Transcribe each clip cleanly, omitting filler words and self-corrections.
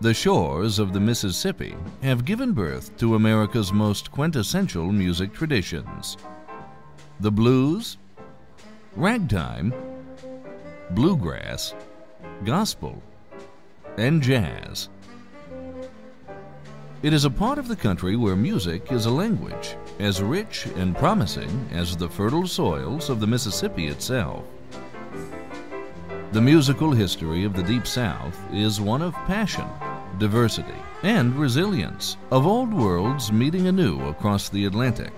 The shores of the Mississippi have given birth to America's most quintessential music traditions: the blues, ragtime, bluegrass, gospel, and jazz. It is a part of the country where music is a language as rich and promising as the fertile soils of the Mississippi itself. The musical history of the Deep South is one of passion, diversity, and resilience, of old worlds meeting anew across the Atlantic.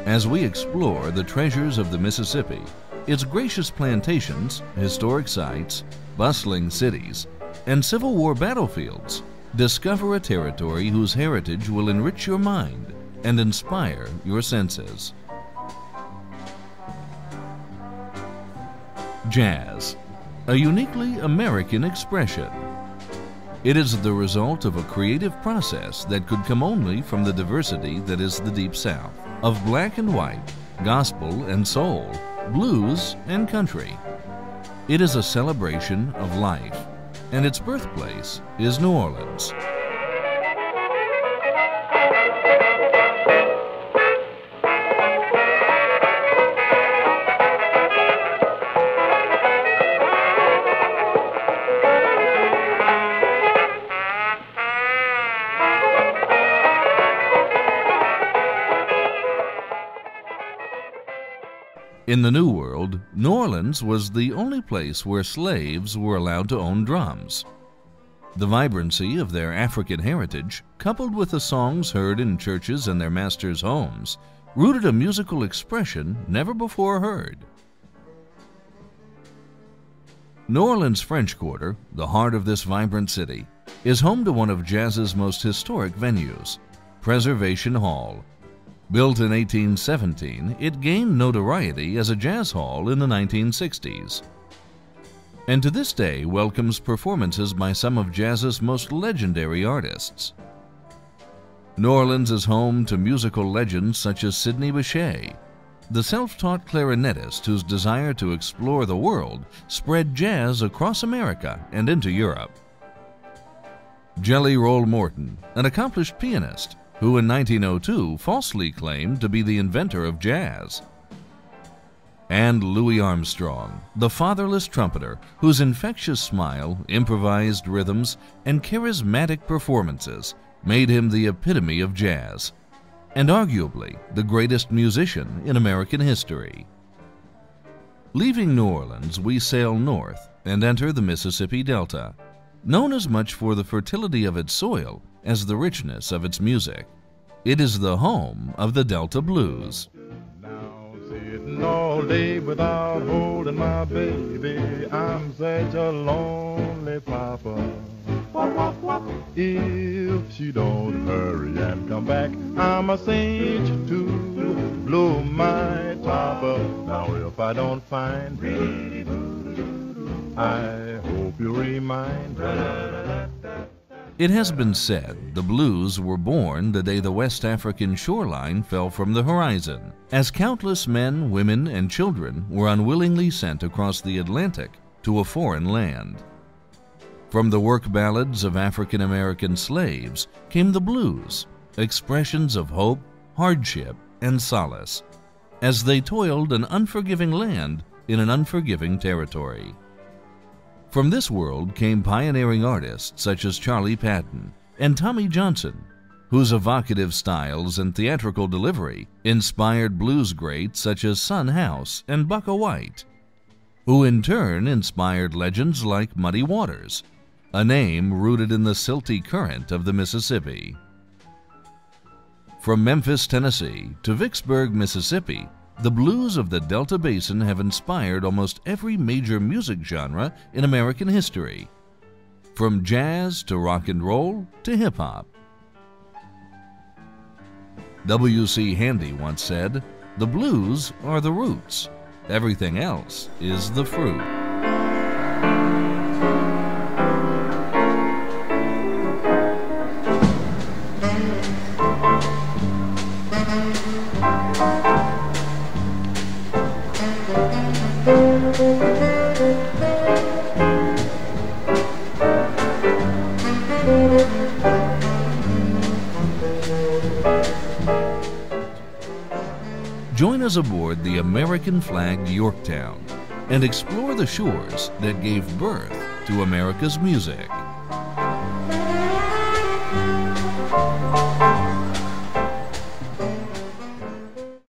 As we explore the treasures of the Mississippi, its gracious plantations, historic sites, bustling cities, and Civil War battlefields, discover a territory whose heritage will enrich your mind and inspire your senses. Jazz, a uniquely American expression. It is the result of a creative process that could come only from the diversity that is the Deep South, of black and white, gospel and soul, blues and country. It is a celebration of life, and its birthplace is New Orleans. In the New World, New Orleans was the only place where slaves were allowed to own drums. The vibrancy of their African heritage, coupled with the songs heard in churches and their masters' homes, rooted a musical expression never before heard. New Orleans French Quarter, the heart of this vibrant city, is home to one of jazz's most historic venues, Preservation Hall. Built in 1817, it gained notoriety as a jazz hall in the 1960s, and to this day welcomes performances by some of jazz's most legendary artists. New Orleans is home to musical legends such as Sidney Bechet, the self-taught clarinetist whose desire to explore the world spread jazz across America and into Europe. Jelly Roll Morton, an accomplished pianist, who in 1902 falsely claimed to be the inventor of jazz. And Louis Armstrong, the fatherless trumpeter whose infectious smile, improvised rhythms, and charismatic performances made him the epitome of jazz, and arguably the greatest musician in American history. Leaving New Orleans, we sail north and enter the Mississippi Delta, known as much for the fertility of its soil as the richness of its music. It is the home of the Delta Blues. Now sitting all day without holding my baby, I'm such a lonely papa. If she don't hurry and come back, I'm a cinch to blow my top up. Now if I don't find her, I hope you remind her. It has been said the blues were born the day the West African shoreline fell from the horizon, as countless men, women, and children were unwillingly sent across the Atlantic to a foreign land. From the work ballads of African American slaves came the blues, expressions of hope, hardship, and solace, as they toiled an unforgiving land in an unforgiving territory. From this world came pioneering artists such as Charlie Patton and Tommy Johnson, whose evocative styles and theatrical delivery inspired blues greats such as Son House and Bukka White, who in turn inspired legends like Muddy Waters, a name rooted in the silty current of the Mississippi. From Memphis, Tennessee to Vicksburg, Mississippi, the blues of the Delta Basin have inspired almost every major music genre in American history, from jazz to rock and roll to hip-hop. W.C. Handy once said, "The blues are the roots. Everything else is the fruit." us aboard the American-flagged Yorktown and explore the shores that gave birth to America's music.